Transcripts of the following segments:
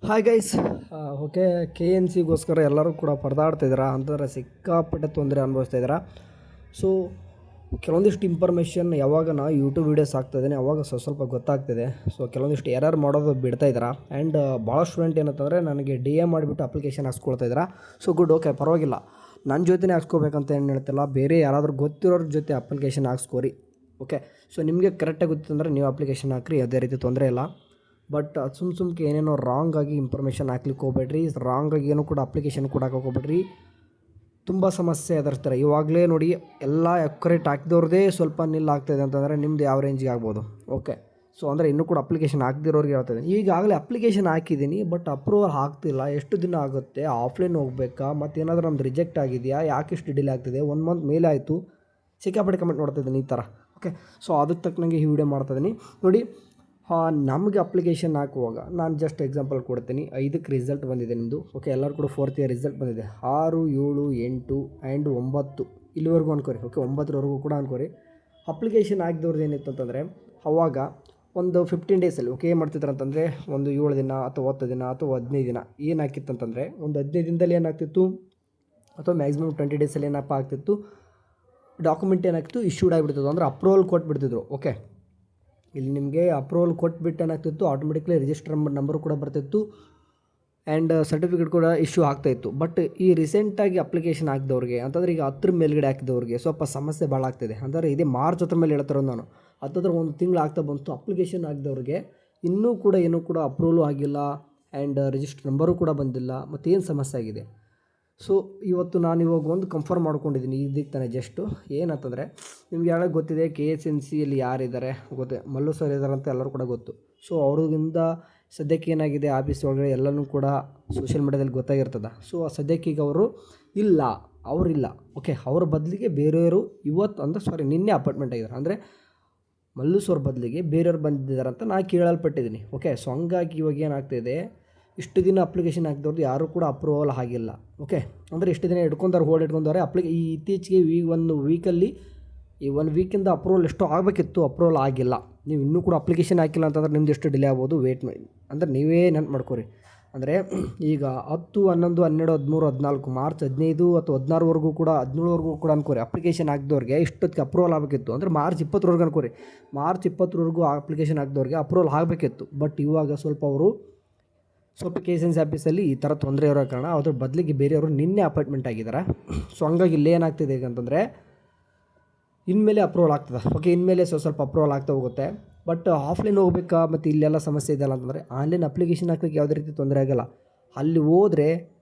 Hi guys. Okay, K N ಸಿಗೋಸ್ಕರ ಎಲ್ಲರೂ ಕೂಡ ಪರದಾಡ್ತಿದ್ದೀರಾ ಅಂತಂದರೆ ಸಿಕ್ಕಾಪಟ್ಟೆ ತೊಂದರೆ ಅನುಭವಿಸ್ತಾಯಿದ್ದೀರಾ. ಸೊ ಕೆಲವೊಂದಿಷ್ಟು ಇನ್ಫಾರ್ಮೇಷನ್ ಯಾವಾಗ ನಾ ಯೂಟ್ಯೂಬ್ ವೀಡಿಯೋಸ್ ಹಾಕ್ತಾಯಿದ್ದೀನಿ ಅವಾಗ ಸ್ವಲ್ಪ ಗೊತ್ತಾಗ್ತಿದೆ. ಸೊ ಕೆಲವೊಂದಿಷ್ಟು ಎರರ್ ಮಾಡೋದು ಬಿಡ್ತಾಯಿದ್ದೀರಾ. ಆ್ಯಂಡ್ ಭಾಳ ಸ್ಟೂಡೆಂಟ್ ಏನಂತಂದರೆ ನನಗೆ ಡಿ ಎಮ್ ಮಾಡಿಬಿಟ್ಟು ಅಪ್ಲಿಕೇಶನ್ ಹಾಕ್ಸ್ಕೊಳ್ತಾಯಿದ್ದೀರಾ. ಸೊ ಗುಡ್, ಓಕೆ, ಪರವಾಗಿಲ್ಲ. ನನ್ನ ಜೊತೆನೇ ಹಾಕ್ಸ್ಕೋಬೇಕಂತ ಏನು ಹೇಳ್ತಿಲ್ಲ, ಬೇರೆ ಯಾರಾದರೂ ಗೊತ್ತಿರೋರ ಜೊತೆ ಅಪ್ಲಿಕೇಶನ್ ಹಾಕ್ಸ್ಕೋರಿ. ಓಕೆ, ಸೊ ನಿಮಗೆ ಕರೆಕ್ಟಾಗಿ ಗೊತ್ತಿತ್ತಂದರೆ ನೀವು ಅಪ್ಲಿಕೇಶನ್ ಹಾಕ್ರಿ, ಯಾವುದೇ ರೀತಿ ತೊಂದರೆ ಇಲ್ಲ. ಬಟ್ ಸುಮ್ಕೆ ಏನೇನೋ ರಾಂಗಾಗಿ ಇನ್ಫಾರ್ಮೇಷನ್ ಹಾಕ್ಲಿಕ್ಕೆ ಹೋಗ್ಬೇಡ್ರಿ. ರಾಂಗಾಗಿ ಏನೂ ಕೂಡ ಅಪ್ಲಿಕೇಶನ್ ಕೂಡ ಹೋಗ್ಬೇಡ್ರಿ. ತುಂಬ ಸಮಸ್ಯೆ ಎದುರಿಸ್ತಾರೆ. ಇವಾಗಲೇ ನೋಡಿ, ಎಲ್ಲ ಅಕ್ಯುರೇಟ್ ಹಾಕಿದವ್ರದ್ದೇ ಸ್ವಲ್ಪ ನಿಲ್ ಆಗ್ತಾಯಿದೆ ಅಂತಂದರೆ ನಿಮ್ದು ಯಾವ ರೇಂಜಿಗೆ ಆಗ್ಬೋದು. ಓಕೆ, ಸೊ ಅಂದರೆ ಇನ್ನೂ ಕೂಡ ಅಪ್ಲಿಕೇಶನ್ ಹಾಕ್ದಿರೋರಿಗೆ ಹೇಳ್ತಾಯಿದ್ದೀನಿ. ಈಗಾಗಲೇ ಅಪ್ಲಿಕೇಶನ್ ಹಾಕಿದ್ದೀನಿ, ಬಟ್ ಅಪ್ರೂವಲ್ ಆಗ್ತಿಲ್ಲ. ಎಷ್ಟು ದಿನ ಆಗುತ್ತೆ? ಆಫ್ಲೈನ್ ಹೋಗ್ಬೇಕಾ? ಮತ್ತು ಏನಾದರೂ ನಮ್ದು ರಿಜೆಕ್ಟ್ ಆಗಿದೆಯಾ? ಯಾಕೆ ಇಷ್ಟು ಡಿಲೇ ಆಗ್ತಿದೆ? 1 ಮಂತ್ ಮೇಲೆ ಆಯಿತು. ಸಿಕ್ಕಾಪಟ್ಟೆ ಕಮೆಂಟ್ ಮಾಡ್ತಾಯಿದ್ದೀನಿ ಈ ಥರ. ಓಕೆ, ಸೊ ಅದಕ್ಕೆ ತಕ್ಕನಂಗೆ ಈ ವಿಡಿಯೋ ಮಾಡ್ತಾಯಿದ್ದೀನಿ ನೋಡಿ. ನಮಗೆ ಅಪ್ಲಿಕೇಶನ್ ಹಾಕುವಾಗ ನಾನು ಜಸ್ಟ್ ಎಕ್ಸಾಂಪಲ್ ಕೊಡ್ತೀನಿ. 5ಕ್ಕೆ ರಿಸಲ್ಟ್ ಬಂದಿದೆ ನಿಮ್ಮದು. ಓಕೆ, ಎಲ್ಲರೂ ಕೂಡ 4th ಇಯರ್ ರಿಸಲ್ಟ್ ಬಂದಿದೆ. 6, 7, 8 ಆ್ಯಂಡ್ 9 ಇಲ್ಲಿವರೆಗೂ ಅನ್ಕೋರಿ. ಓಕೆ, 9ರವರೆಗೂ ಕೂಡ ಅನ್ಕೋರಿ. ಅಪ್ಲಿಕೇಶನ್ ಹಾಕಿದವ್ರದ್ದು ಏನಿತ್ತು ಅಂತಂದರೆ ಅವಾಗ ಒಂದು 15 ಡೇಸಲ್ಲಿ ಓಕೆ ಏನು ಮಾಡ್ತಿದ್ರು ಅಂತಂದರೆ ಒಂದು 7 ದಿನ ಅಥವಾ 10 ದಿನ ಅಥವಾ 15 ದಿನ ಏನು ಹಾಕಿತ್ತು ಅಂತಂದರೆ ಒಂದು 15 ದಿನದಲ್ಲಿ ಏನಾಗ್ತಿತ್ತು ಅಥವಾ ಮ್ಯಾಕ್ಸಿಮಮ್ 20 ಡೇಸಲ್ಲಿ ಏನಪ್ಪ ಆಗ್ತಿತ್ತು, ಡಾಕ್ಯುಮೆಂಟ್ ಏನಾಗ್ತಿತ್ತು ಇಶ್ಯೂಡ್ ಆಗಿಬಿಡ್ತಿತ್ತು. ಅಂದರೆ ಅಪ್ರೂವಲ್ ಕೊಟ್ಬಿಡ್ತಿದ್ರು. ಓಕೆ, ಇಲ್ಲಿ ನಿಮಗೆ ಅಪ್ರೂವಲ್ ಕೊಟ್ಬಿಟ್ಟು ಏನಾಗ್ತಿತ್ತು, ಆಟೋಮೆಟಿಕ್ಲಿ ರಿಜಿಸ್ಟರ್ ನಂಬರ್ ಕೂಡ ಬರ್ತಿತ್ತು ಆ್ಯಂಡ್ ಸರ್ಟಿಫಿಕೇಟ್ ಕೂಡ ಇಶ್ಯೂ ಆಗ್ತಾಯಿತ್ತು. ಬಟ್ ಈ ರೀಸೆಂಟಾಗಿ ಅಪ್ಲಿಕೇಶನ್ ಹಾಕಿದವ್ರಿಗೆ ಅಂತಂದರೆ ಈಗ 10 ಮೇಲ್ಗಡೆ ಹಾಕಿದವ್ರಿಗೆ ಸ್ವಲ್ಪ ಸಮಸ್ಯೆ ಭಾಳ ಆಗ್ತಿದೆ. ಅಂದರೆ ಇದೇ ಮಾರ್ಚ್ 10 ಮೇಲೆ ಹೇಳ್ತಾರೋದು ನಾನು. ಹತ್ತತ್ರ ಒಂದು ತಿಂಗಳು ಆಗ್ತಾ ಬಂತು. ಅಪ್ಲಿಕೇಶನ್ ಹಾಕಿದವ್ರಿಗೆ ಇನ್ನೂ ಕೂಡ ಏನೂ ಕೂಡ ಅಪ್ರೂವಲು ಆಗಿಲ್ಲ ಆ್ಯಂಡ್ ರಿಜಿಸ್ಟರ್ ನಂಬರು ಕೂಡ ಬಂದಿಲ್ಲ. ಮತ್ತು ಏನು ಸಮಸ್ಯೆ ಆಗಿದೆ? ಸೊ ಇವತ್ತು ನಾನು ಇವಾಗ ಒಂದು ಕನ್ಫರ್ಮ್ ಮಾಡ್ಕೊಂಡಿದ್ದೀನಿ ಇದಕ್ಕೆ ತಾನೇ ಜಸ್ಟು. ಏನಂತಂದರೆ ನಿಮ್ಗೆ ಯಾವಾಗ ಗೊತ್ತಿದೆ KSNCಯಲ್ಲಿ ಯಾರಿದ್ದಾರೆ ಗೊತ್ತೇ, ಮಲ್ಲು ಸರ್ ಇದ್ದಾರೆ ಅಂತ ಎಲ್ಲರೂ ಕೂಡ ಗೊತ್ತು. ಸೊ ಅವ್ರಿಂದ ಸದ್ಯಕ್ಕೆ ಏನಾಗಿದೆ ಆಫೀಸ್ ಒಳಗಡೆ ಎಲ್ಲನೂ ಕೂಡ ಸೋಷಿಯಲ್ ಮೀಡ್ಯಾದಲ್ಲಿ ಗೊತ್ತಾಗಿರ್ತದೆ. ಸೊ ಸದ್ಯಕ್ಕೀಗ ಅವರಿಲ್ಲ. ಓಕೆ, ಅವ್ರ ಬದಲಿಗೆ ಬೇರೆಯವರು ನಿನ್ನೆ ಅಪಾಯಿಂಟ್ಮೆಂಟ್ ಆಗಿದ್ದಾರೆ. ಅಂದರೆ ಮಲ್ಲು ಸರ್ ಬದಲಿಗೆ ಬೇರೆಯವ್ರು ಬಂದಿದ್ದಾರೆ ಅಂತ ನಾನು ಕೇಳಲ್ಪಟ್ಟಿದ್ದೀನಿ. ಓಕೆ, ಸೊ ಹಂಗಾಗಿ ಇವಾಗ ಏನಾಗ್ತಾಯಿದೆ, ಇಷ್ಟು ದಿನ ಅಪ್ಲಿಕೇಶನ್ ಹಾಕಿದವ್ರದ್ದು ಯಾರೂ ಕೂಡ ಅಪ್ರೂವಲ್ ಆಗಿಲ್ಲ. ಓಕೆ, ಅಂದರೆ ಇಷ್ಟು ದಿನ ಹೋಲ್ಡ್ ಇಟ್ಕೊಂಡವ್ರೆ. ಈ ಇತ್ತೀಚೆಗೆ ಒಂದು ವೀಕಲ್ಲಿ ಈ 1 ವೀಕಿಂದ ಅಪ್ರೂವಲ್ ಎಷ್ಟೋ ಆಗಬೇಕಿತ್ತು, ಅಪ್ರೂವಲ್ ಆಗಿಲ್ಲ. ನೀವು ಇನ್ನೂ ಕೂಡ ಅಪ್ಲಿಕೇಶನ್ ಹಾಕಿಲ್ಲ ಅಂತಂದ್ರೆ ನಿಮ್ದು ಎಷ್ಟು ಡಿಲೇ ಆಗ್ಬೋದು, ವೇಟ್ ಮಾಡಿ. ಅಂದರೆ ನೀವೇ ನೆನ್ಪು ಮಾಡ್ಕೊರಿ. ಅಂದರೆ ಈಗ 10, 11, 12, 13, 14 ಮಾರ್ಚ್ 15 ಅಥವಾ 16ವರೆಗೂ ಕೂಡ 17ವರೆಗೂ ಕೂಡ ಅನ್ಕೋರಿ ಅಪ್ಲಿಕೇಶನ್ ಹಾಕಿದವ್ರಿಗೆ ಇಷ್ಟೊತ್ತಿಗೆ ಅಪ್ರೂವಲ್ ಆಗಬೇಕಿತ್ತು. ಅಂದರೆ ಮಾರ್ಚ್ 20ವರೆಗೂ ಅನ್ಕೋರಿ. ಮಾರ್ಚ್ 20ವರೆಗೂ ಅಪ್ಲಿಕೇಶನ್ ಹಾಕಿದವ್ರಿಗೆ ಅಪ್ರೂವಲ್ ಆಗಬೇಕಿತ್ತು. ಬಟ್ ಇವಾಗ ಸ್ವಲ್ಪ KSNC ಆಫೀಸಲ್ಲಿ ಈ ಥರ ತೊಂದರೆ ಇರೋ ಕಾರಣ ಅದ್ರ ಬದಲಿಗೆ ಬೇರೆಯವರು ನಿನ್ನೆ ಅಪಾಯಿಂಟ್ಮೆಂಟ್ ಆಗಿದ್ದಾರೆ. ಸೊ ಹಂಗಾಗಿ ಇಲ್ಲಿ ಏನಾಗ್ತಿದೆ ಈಗ ಅಂತಂದರೆ ಇನ್ಮೇಲೆ ಅಪ್ರೂವಲ್ ಆಗ್ತದೆ. ಓಕೆ, ಇನ್ಮೇಲೆ ಸ್ವಲ್ಪ ಅಪ್ರೂವಲ್ ಆಗ್ತಾ ಹೋಗುತ್ತೆ. ಬಟ್ ಆಫ್ಲೈನ್ ಹೋಗ್ಬೇಕಾ ಮತ್ತು ಇಲ್ಲೆಲ್ಲ ಸಮಸ್ಯೆ ಇದೆಯಲ್ಲ ಅಂತಂದರೆ ಆನ್ಲೈನ್ ಅಪ್ಲಿಕೇಶನ್ ಹಾಕ್ಲಿಕ್ಕೆ ಯಾವುದೇ ರೀತಿ ತೊಂದರೆ ಆಗೋಲ್ಲ. ಅಲ್ಲಿ ಹೋದರೆ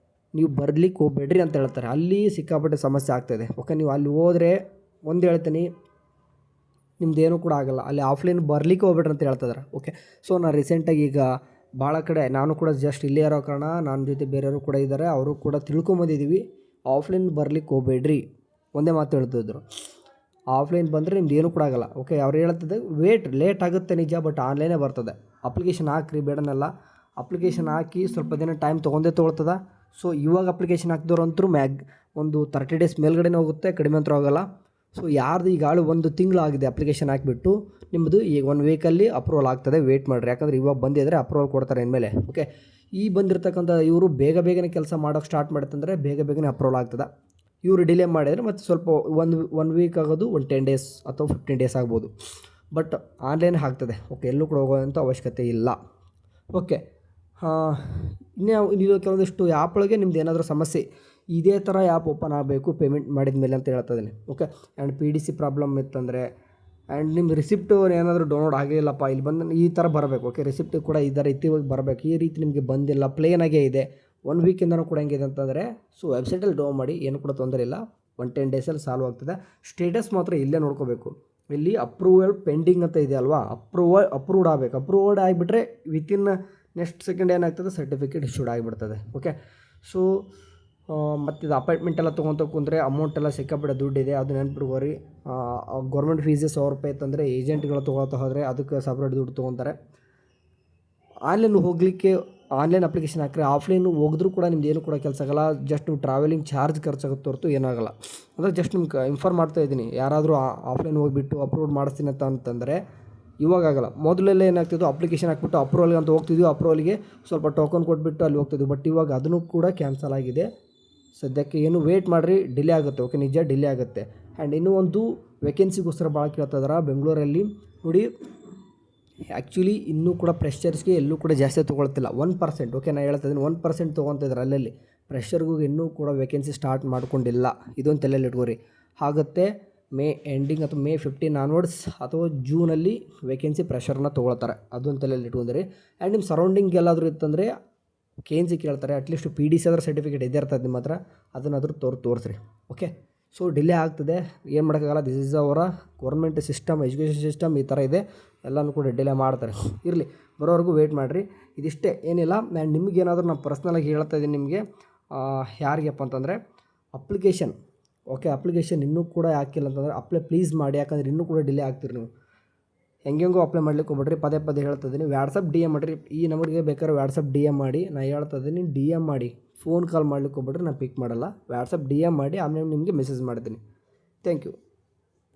ನೀವು ಬರಲಿಕ್ಕೆ ಹೋಗ್ಬೇಡ್ರಿ ಅಂತ ಹೇಳ್ತಾರೆ. ಅಲ್ಲಿ ಸಿಕ್ಕಾಪಟ್ಟೆ ಸಮಸ್ಯೆ ಆಗ್ತಾಯಿದೆ. ಓಕೆ, ನೀವು ಅಲ್ಲಿ ಹೋದರೆ ಒಂದು ಹೇಳ್ತೀನಿ, ನಿಮ್ಮದೇನೂ ಕೂಡ ಆಗೋಲ್ಲ. ಅಲ್ಲಿ ಆಫ್ಲೈನ್ ಬರಲಿಕ್ಕೆ ಹೋಗ್ಬೇಡ್ರಿ ಅಂತ ಹೇಳ್ತಿದ್ದಾರೆ. ಓಕೆ, ಸೊ ನಾನು ರೀಸೆಂಟಾಗಿ ಈಗ ಭಾಳ ಕಡೆ ನಾನು ಕೂಡ ಜಸ್ಟ್ ಇಲ್ಲೇ ಇರೋ ಕಾರಣ ನನ್ನ ಜೊತೆ ಬೇರೆಯವರು ಕೂಡ ಇದ್ದಾರೆ, ಅವರು ಕೂಡ ತಿಳ್ಕೊಂಬಂದಿದ್ದೀವಿ. ಆಫ್ಲೈನ್ ಬರಲಿಕ್ಕೆ ಹೋಗ್ಬೇಡ್ರಿ ಒಂದೇ ಮಾತು ಹೇಳ್ತಿದ್ರು. ಆಫ್ಲೈನ್ ಬಂದರೆ ನಿಮ್ದು ಏನೂ ಕೂಡ ಆಗೋಲ್ಲ. ಓಕೆ, ಅವ್ರು ಹೇಳ್ತಿದ್ದೆ ಲೇಟ್ ಆಗುತ್ತೆ ನಿಜ, ಬಟ್ ಆನ್ಲೈನೇ ಬರ್ತದೆ. ಅಪ್ಲಿಕೇಶನ್ ಹಾಕ್ರಿ, ಬೇಡನಲ್ಲ. ಅಪ್ಲಿಕೇಶನ್ ಹಾಕಿ ಸ್ವಲ್ಪ ದಿನ ಟೈಮ್ ತೊಗೊಳ್ತದೆ. ಸೊ ಇವಾಗ ಅಪ್ಲಿಕೇಶನ್ ಹಾಕಿದವ್ರು ಅಂತೂ ಒಂದು 30 ಡೇಸ್ ಮೇಲ್ಗಡೆನೇ ಹೋಗುತ್ತೆ, ಕಡಿಮೆ ಅಂತೂ ಆಗೋಲ್ಲ. ಸೊ ಯಾರ್ದು ಈಗಾಗಲೇ 1 ತಿಂಗಳಾಗಿದೆ ಅಪ್ಲಿಕೇಶನ್ ಹಾಕಿಬಿಟ್ಟು, ನಿಮ್ಮದು ಈಗ 1 ವೀಕಲ್ಲಿ ಅಪ್ರೂವಲ್ ಆಗ್ತದೆ, ವೆಯ್ಟ್ ಮಾಡಿರಿ. ಯಾಕಂದರೆ ಇವಾಗ ಬಂದಿದ್ದರೆ ಅಪ್ರೂವಲ್ ಕೊಡ್ತಾರೆ ಇನ್ಮೇಲೆ. ಓಕೆ, ಈ ಬಂದಿರತಕ್ಕಂಥ ಇವರು ಬೇಗನೆ ಕೆಲಸ ಮಾಡೋಕ್ಕೆ ಸ್ಟಾರ್ಟ್ ಮಾಡುತ್ತಂದರೆ ಬೇಗನೆ ಅಪ್ರೂವಲ್ ಆಗ್ತದೆ. ಇವರು ಡಿಲೇ ಮಾಡಿದರೆ ಮತ್ತು ಸ್ವಲ್ಪ ಒಂದು ವೀಕ್ ಆಗೋದು, ಒಂದು 10 ಡೇಸ್ ಅಥವಾ 15 ಡೇಸ್ ಆಗ್ಬೋದು. ಬಟ್ ಆನ್ಲೈನ್ ಆಗ್ತದೆ. ಓಕೆ, ಎಲ್ಲೂ ಕೂಡ ಹೋಗೋವಂಥ ಅವಶ್ಯಕತೆ ಇಲ್ಲ. ಓಕೆ, ಇನ್ನು ಕೆಲವೊಂದಿಷ್ಟು ಆ್ಯಪ್ ಒಳಗೆ ನಿಮ್ದು ಏನಾದರೂ ಸಮಸ್ಯೆ ಇದೇ ಥರ ಆ್ಯಪ್ ಓಪನ್ ಆಗಬೇಕು ಪೇಮೆಂಟ್ ಮಾಡಿದ ಮೇಲೆ ಅಂತ ಹೇಳ್ತಾ ಇದ್ದೀನಿ. ಓಕೆ, ಆ್ಯಂಡ್ PDC ಪ್ರಾಬ್ಲಮ್ ಇತ್ತಂದರೆ ಆ್ಯಂಡ್ ನಿಮ್ಮ ರಿಸಿಪ್ಟು ಏನಾದರೂ ಡೌನ್ಲೋಡ್ ಆಗಿಲ್ಲಪ್ಪ, ಇಲ್ಲಿ ಬಂದು ಈ ಥರ ಬರಬೇಕು. ಓಕೆ, ರಿಸಿಪ್ಟ್ ಕೂಡ ಈ ಥರ ಇತ್ತಿವಾಗಿ ಬರಬೇಕು. ಈ ರೀತಿ ನಿಮಗೆ ಬಂದಿಲ್ಲ, ಪ್ಲೇನಾಗೇ ಇದೆ, 1 ವೀಕಿಂದನೂ ಕೂಡ ಹೆಂಗಿದೆ ಅಂತಂದರೆ ಸೊ ವೆಬ್ಸೈಟಲ್ಲಿ ಡೌನ್ ಮಾಡಿ, ಏನು ಕೂಡ ತೊಂದರೆ ಇಲ್ಲ. 10 ಡೇಸಲ್ಲಿ ಸಾಲ್ವ್ ಆಗ್ತದೆ. ಸ್ಟೇಟಸ್ ಮಾತ್ರ ಇಲ್ಲೇ ನೋಡ್ಕೋಬೇಕು. ಇಲ್ಲಿ ಅಪ್ರೂವಲ್ ಪೆಂಡಿಂಗ್ ಅಂತ ಇದೆ ಅಲ್ವಾ, ಅಪ್ರೂವ್ಡ್ ಆಗಬೇಕು. ಅಪ್ರೂವ್ಡ್ ಆಗಿಬಿಟ್ರೆ ವಿತಿನ್ ನೆಕ್ಸ್ಟ್ ಸೆಕೆಂಡ್ ಏನಾಗ್ತದೆ, ಸರ್ಟಿಫಿಕೇಟ್ ಇಶ್ಯೂಡ್ ಆಗಿಬಿಡ್ತದೆ. ಓಕೆ, ಸೊ ಮತ್ತು ಇದು ಅಪಾಯಿಂಟ್ಮೆಂಟ್ ಎಲ್ಲ ತೊಗೊತ ಕುಂದರೆ ಅಮೌಂಟೆಲ್ಲ ಸಿಕ್ಕಾಪಟ್ಟೆ ದುಡ್ಡಿದೆ, ಅದು ನೆನ್ಪಿಟ್ಕೋರಿ. ಗೌರ್ಮೆಂಟ್ ಫೀಸೇ 1,000 ರೂಪಾಯಿ ಇತ್ತಂದರೆ ಏಜೆಂಟ್ಗಳು ತೊಗೊಳ್ತಾ ಹೋದರೆ ಅದಕ್ಕೆ ಸಪ್ರೇಟ್ ದುಡ್ಡು ತೊಗೊತಾರೆ. ಆನ್ಲೈನ್ ಅಪ್ಲಿಕೇಶನ್ ಹಾಕಿದ್ರೆ ಆಫ್ಲೈನು ಹೋಗಿದ್ರೂ ಕೂಡ ನಿಮ್ದು ಏನು ಕೂಡ ಕೆಲಸ ಆಗೋಲ್ಲ. ಜಸ್ಟ್ ನೀವು ಟ್ರಾವೆಲಿಂಗ್ ಚಾರ್ಜ್ ಖರ್ಚಾಗುತ್ತೆ ಹೊರತು ಏನಾಗೋಲ್ಲ. ಅಂದರೆ ಜಸ್ಟ್ ನಿಮ್ಗೆ ಇನ್ಫಾರ್ಮ್ ಮಾಡ್ತಾಯಿದ್ದೀನಿ, ಯಾರಾದರೂ ಆಫ್ಲೈನ್ ಹೋಗಿಬಿಟ್ಟು ಅಪ್ರೂವ್ ಮಾಡಿಸ್ತೀನಿ ಅಂತಂದರೆ ಇವಾಗ ಆಗಲ್ಲ. ಮೊದಲೆಲ್ಲ ಏನಾಗ್ತಿದ್ದು, ಅಪ್ಲಿಕೇಶನ್ ಹಾಕ್ಬಿಟ್ಟು ಅಪ್ರೂವಲ್ಗೆ ಅಂತ ಹೋಗ್ತಿದ್ವಿ, ಅಪ್ರೂವಲ್ಗೆ ಸ್ವಲ್ಪ ಟೋಕನ್ ಕೊಟ್ಬಿಟ್ಟು ಅಲ್ಲಿ ಹೋಗ್ತಿದ್ವಿ. ಬಟ್ ಇವಾಗ ಅದನ್ನು ಕೂಡ ಕ್ಯಾನ್ಸಲ್ ಆಗಿದೆ. ಸದ್ಯಕ್ಕೆ ಏನು ವೇಟ್ ಮಾಡಿರಿ, ಡಿಲೇ ಆಗುತ್ತೆ. ಓಕೆ, ನಿಜ ಡಿಲೇ ಆಗುತ್ತೆ. ಆ್ಯಂಡ್ ಇನ್ನೂ ಒಂದು ವೇಕೆನ್ಸಿಗೋಸ್ಕರ ಭಾಳ ಕೇಳ್ತಾ ಇದ್ದಾರೆ ಬೆಂಗಳೂರಲ್ಲಿ ನೋಡಿ. ಆ್ಯಕ್ಚುಲಿ ಇನ್ನೂ ಕೂಡ ಫ್ರೆಶರ್ಸ್ಗೆ ಎಲ್ಲೂ ಕೂಡ ಜಾಸ್ತಿ ತೊಗೊಳ್ತಿಲ್ಲ, 1%. ಓಕೆ, ನಾನು ಹೇಳ್ತಾ ಇದ್ದೀನಿ 1% ತೊಗೊತಿದ್ದಾರೆ ಅಲ್ಲಲ್ಲಿ. ಫ್ರೆಶರ್ಗೂ ಇನ್ನೂ ಕೂಡ ವೇಕೆನ್ಸಿ ಸ್ಟಾರ್ಟ್ ಮಾಡ್ಕೊಂಡಿಲ್ಲ, ಇದೊಂದು ತಲೆಯಲ್ಲಿ ಇಟ್ಕೋರಿ. ಆಗುತ್ತೆ ಮೇ ಎಂಡಿಂಗ್ ಅಥವಾ ಮೇ 15 ಆನ್ವರ್ಡ್ಸ್ ಅಥವಾ ಜೂನಲ್ಲಿ ವೇಕೆನ್ಸಿ ಫ್ರೆಶರ್ನ ತೊಗೊಳ್ತಾರೆ, ಅದೊಂದು ತಲೆಯಲ್ಲಿ ಇಟ್ಕೊಂಡಿರಿ. ಆ್ಯಂಡ್ ನಿಮ್ಮ ಸರೌಂಡಿಂಗ್ ಎಲ್ಲಾದರೂ ಇತ್ತಂದರೆ KNC ಕೇಳ್ತಾರೆ. ಅಟ್ಲೀಸ್ಟ್ PDC ಆದ್ರೆ ಸರ್ಟಿಫಿಕೇಟ್ ಇದ್ದೇ ಇರ್ತದೆ ನಿಮ್ಮ ಹತ್ರ, ಅದನ್ನಾದರೂ ತೋರಿಸ್ರಿ. ಓಕೆ, ಸೊ ಡಿಲೇ ಆಗ್ತದೆ, ಏನು ಮಾಡೋಕ್ಕಾಗಲ್ಲ. ದಿಸ್ ಈಸ್ ಅವರ ಗೌರ್ಮೆಂಟ್ ಸಿಸ್ಟಮ್, ಎಜುಕೇಷನ್ ಸಿಸ್ಟಮ್ ಈ ಥರ ಇದೆ. ಎಲ್ಲನೂ ಕೂಡ ಡಿಲೇ ಮಾಡ್ತಾರೆ. ಇರಲಿ, ಬರೋವರೆಗೂ ವೆಯ್ಟ್ ಮಾಡಿರಿ. ಇದಿಷ್ಟೇ, ಏನಿಲ್ಲ. ನಾನು ನಿಮಗೇನಾದರೂ ನಾನು ಪರ್ಸ್ನಲಾಗಿ ಹೇಳ್ತಾ ಇದ್ದೀನಿ ನಿಮಗೆ, ಯಾರಿಗಪ್ಪ ಅಂತಂದರೆ ಅಪ್ಲಿಕೇಶನ್. ಓಕೆ, ಅಪ್ಲಿಕೇಶನ್ ಇನ್ನೂ ಕೂಡ ಹಾಕಿಲ್ಲ ಅಂತಂದರೆ ಅಪ್ಲೈ ಪ್ಲೀಸ್ ಮಾಡಿ, ಯಾಕಂದರೆ ಇನ್ನೂ ಕೂಡ ಡಿಲೇ ಆಗ್ತೀರಿ ನೀವು. ಹೆಂಗೆಂಗೋ ಅಪ್ಲೈ ಮಾಡ್ಲಿಕ್ಕೆ ಹೋಗ್ಬಿಡ್ರಿ. ಪದೇ ಹೇಳ್ತಾ ಇದ್ದೀನಿ, ವಾಟ್ಸಪ್ DM ಮಾಡಿರಿ. ಈ ನಂಬರ್ಗೆ ಬೇಕಾದ್ರೆ ವಾಟ್ಸಪ್ DM ಮಾಡಿ. ನಾನು ಹೇಳ್ತಾ ಇದ್ದೀನಿ DM ಮಾಡಿ, ಫೋನ್ ಕಾಲ್ ಮಾಡ್ಲಿಕ್ಕೆ ಹೋಗ್ಬಿಡ್ರಿ, ನಾನು ಪಿಕ್ ಮಾಡಲ್ಲ. ವಾಟ್ಸಪ್ DM ಮಾಡಿ, ಆಮೇಲೆ ನಿಮಗೆ ಮೆಸೇಜ್ ಮಾಡ್ತೀನಿ. Thank you.